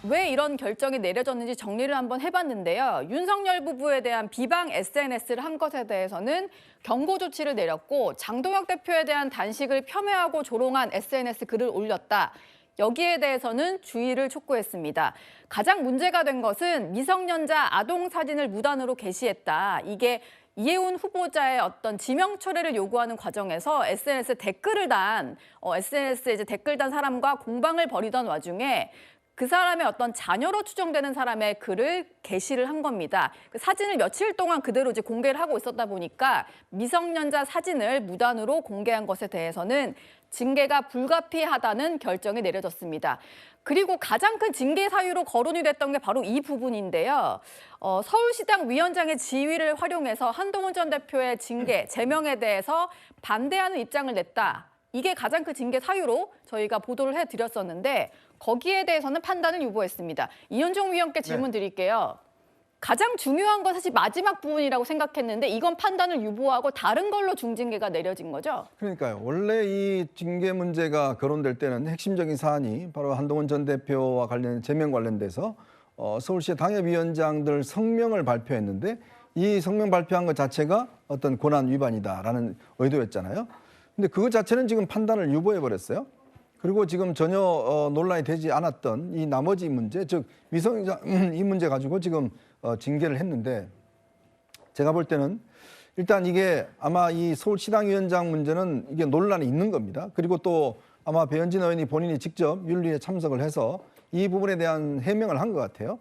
왜 이런 결정이 내려졌는지 정리를 한번 해봤는데요. 윤석열 부부에 대한 비방 SNS를 한 것에 대해서는 경고 조치를 내렸고 장동혁 대표에 대한 단식을 폄훼하고 조롱한 SNS 글을 올렸다. 여기에 대해서는 주의를 촉구했습니다. 가장 문제가 된 것은 미성년자 아동 사진을 무단으로 게시했다. 이게 이해운 후보자의 어떤 지명 철회를 요구하는 과정에서 SNS에 댓글 단 사람과 공방을 벌이던 와중에 그 사람의 어떤 자녀로 추정되는 사람의 글을 게시를 한 겁니다. 그 사진을 며칠 동안 그대로 이제 공개를 하고 있었다 보니까 미성년자 사진을 무단으로 공개한 것에 대해서는 징계가 불가피하다는 결정이 내려졌습니다. 그리고 가장 큰 징계 사유로 거론이 됐던 게 바로 이 부분인데요. 서울시당 위원장의 지위를 활용해서 한동훈 전 대표의 징계, 제명에 대해서 반대하는 입장을 냈다. 이게 가장 큰 징계 사유로 저희가 보도를 해드렸었는데 거기에 대해서는 판단을 유보했습니다. 이현종 위원께 질문 드릴게요. 가장 중요한 건 사실 마지막 부분이라고 생각했는데 이건 판단을 유보하고 다른 걸로 중징계가 내려진 거죠? 그러니까요. 원래 이 징계 문제가 거론될 때는 핵심적인 사안이 바로 한동훈 전 대표와 관련 제명 관련돼서 서울시의 당협위원장들 성명을 발표했는데 이 성명 발표한 것 자체가 어떤 권한 위반이다라는 의도였잖아요. 근데 그것 자체는 지금 판단을 유보해 버렸어요. 그리고 지금 전혀 논란이 되지 않았던 이 나머지 문제, 즉 미성년자 이 문제 가지고 지금 징계를 했는데 제가 볼 때는 일단 이게 아마 이 서울시당위원장 문제는 이게 논란이 있는 겁니다. 그리고 또 아마 배현진 의원이 본인이 직접 윤리에 참석을 해서 이 부분에 대한 해명을 한 것 같아요.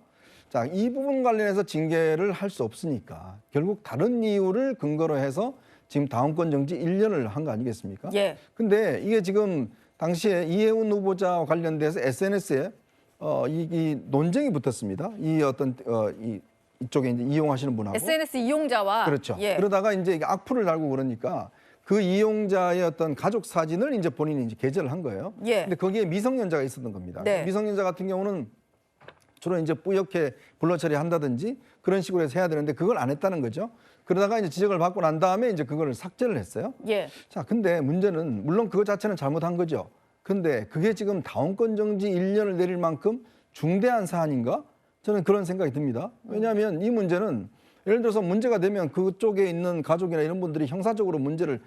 자, 이 부분 관련해서 징계를 할 수 없으니까 결국 다른 이유를 근거로 해서 지금 다음권 정지 1년을 한 거 아니겠습니까? 예. 근데 이게 지금 당시에 이해운 후보자와 관련돼서 SNS에 이 논쟁이 붙었습니다. 이 어떤 이쪽에 이제 이용하시는 분하고 SNS 이용자와 그렇죠. 예. 그러다가 이제 이게 악플을 달고 그러니까 그 이용자의 어떤 가족 사진을 이제 본인이 이제 게재를 한 거예요. 예. 근데 거기에 미성년자가 있었던 겁니다. 네. 미성년자 같은 경우는 주로 이제 뿌옇게 블러 처리한다든지 그런 식으로 해서 해야 되는데 그걸 안 했다는 거죠. 그러다가 이제 지적을 받고 난 다음에 이제 그걸 삭제를 했어요. 예. 자, 근데 문제는 물론 그거 자체는 잘못한 거죠. 근데 그게 지금 다운권 정지 1년을 내릴 만큼 중대한 사안인가? 저는 그런 생각이 듭니다. 왜냐하면 이 문제는 예를 들어서 문제가 되면 그쪽에 있는 가족이나 이런 분들이 형사적으로 문제를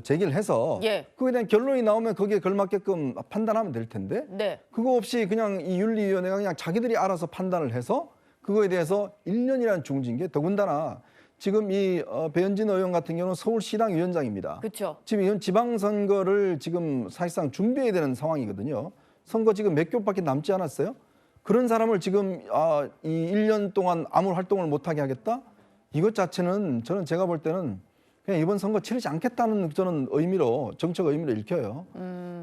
제기를 해서 예. 그거에 대한 결론이 나오면 거기에 걸맞게끔 판단하면 될 텐데 네. 그거 없이 그냥 이 윤리위원회가 그냥 자기들이 알아서 판단을 해서 그거에 대해서 1년이라는 중징계, 더군다나 지금 이 배현진 의원 같은 경우는 서울시당 위원장입니다. 그렇죠. 지금 이건 지방선거를 지금 사실상 준비해야 되는 상황이거든요. 선거 지금 몇 개월밖에 남지 않았어요. 그런 사람을 지금 이 1년 동안 아무 활동을 못하게 하겠다? 이것 자체는 저는 제가 볼 때는 그냥 이번 선거 치르지 않겠다는 저는 의미로 정책 의미로 읽혀요.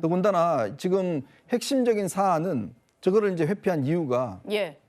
더군다나 지금 핵심적인 사안은 저거를 이제 회피한 이유가 예.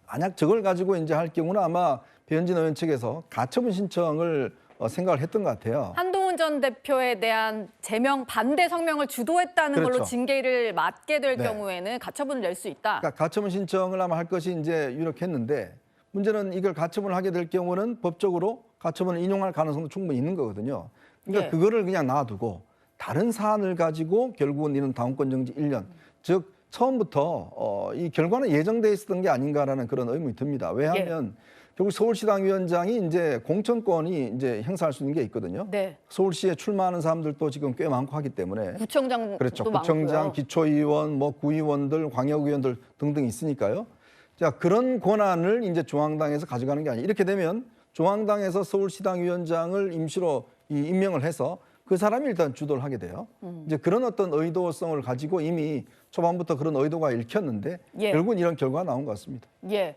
만약 저걸 가지고 이제 할 경우는 아마 배현진 의원 측에서 가처분 신청을 생각을 했던 것 같아요. 한동훈 전 대표에 대한 제명 반대 성명을 주도했다는 그렇죠. 걸로 징계를 맞게 될 네. 경우에는 가처분을 낼 수 있다. 그러니까 가처분 신청을 아마 할 것이 이제 유력했는데 문제는 이걸 가처분을 하게 될 경우는 법적으로 가처분을 인용할 가능성도 충분히 있는 거거든요. 그러니까 예. 그거를 그냥 놔두고 다른 사안을 가지고 결국은 이런 다운권 정지 1년, 즉 처음부터 이 결과는 예정돼 있었던 게 아닌가라는 그런 의문이 듭니다. 왜냐하면 결국 서울시당 위원장이 이제 공천권이 이제 행사할 수 있는 게 있거든요. 네. 서울시에 출마하는 사람들도 지금 꽤 많고 하기 때문에 구청장도 그렇죠. 많고요. 구청장, 기초의원, 뭐 구의원들, 광역의원들 등등 있으니까요. 자, 그런 권한을 이제 중앙당에서 가져가는 게 아니에요. 이렇게 되면 중앙당에서 서울시당 위원장을 임시로 임명을 해서 그 사람이 일단 주도를 하게 돼요. 이제 그런 어떤 의도성을 가지고 이미 초반부터 그런 의도가 읽혔는데 예. 결국은 이런 결과가 나온 것 같습니다. 예.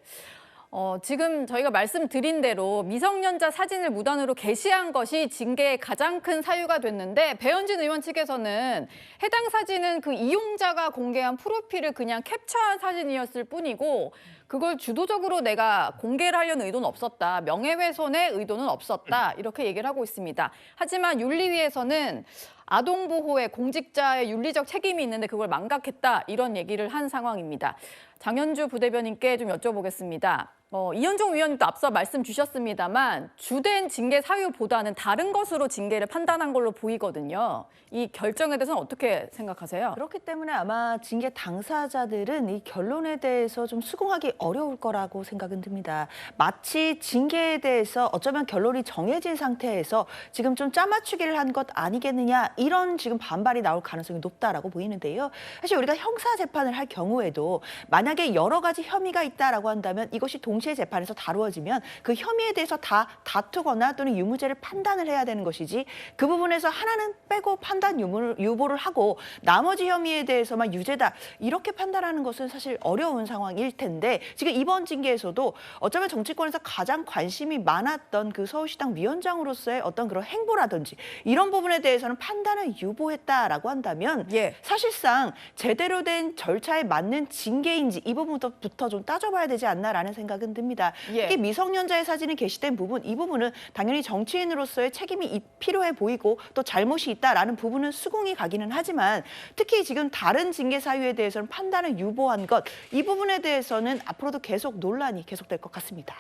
지금 저희가 말씀드린 대로 미성년자 사진을 무단으로 게시한 것이 징계의 가장 큰 사유가 됐는데 배현진 의원 측에서는 해당 사진은 그 이용자가 공개한 프로필을 그냥 캡처한 사진이었을 뿐이고 그걸 주도적으로 내가 공개를 하려는 의도는 없었다. 명예훼손의 의도는 없었다. 이렇게 얘기를 하고 있습니다. 하지만 윤리위에서는 아동보호에 공직자의 윤리적 책임이 있는데 그걸 망각했다. 이런 얘기를 한 상황입니다. 장현주 부대변인께 좀 여쭤보겠습니다. 이현종 위원님도 앞서 말씀 주셨습니다만 주된 징계 사유보다는 다른 것으로 징계를 판단한 걸로 보이거든요. 이 결정에 대해서는 어떻게 생각하세요? 그렇기 때문에 아마 징계 당사자들은 이 결론에 대해서 좀 수긍하기 어려울 거라고 생각은 듭니다. 마치 징계에 대해서 어쩌면 결론이 정해진 상태에서 지금 좀 짜맞추기를 한 것 아니겠느냐 이런 지금 반발이 나올 가능성이 높다라고 보이는데요. 사실 우리가 형사 재판을 할 경우에도 만약에 여러 가지 혐의가 있다라고 한다면 이것이 동시에 재판에서 다루어지면 그 혐의에 대해서 다 다투거나 또는 유무죄를 판단을 해야 되는 것이지 그 부분에서 하나는 빼고 판단 유보를 하고 나머지 혐의에 대해서만 유죄다 이렇게 판단하는 것은 사실 어려운 상황일 텐데 지금 이번 징계에서도 어쩌면 정치권에서 가장 관심이 많았던 그 서울시당 위원장으로서의 어떤 그런 행보라든지 이런 부분에 대해서는 판단을 유보했다라고 한다면 예. 사실상 제대로 된 절차에 맞는 징계인지 이 부분부터 좀 따져봐야 되지 않나라는 생각은 듭니다. 예. 특히 미성년자의 사진이 게시된 부분, 이 부분은 당연히 정치인으로서의 책임이 필요해 보이고 또 잘못이 있다라는 부분은 수긍이 가기는 하지만 특히 지금 다른 징계 사유에 대해서는 판단을 유보한 것, 이 부분에 대해서는 앞으로도 계속 논란이 계속될 것 같습니다.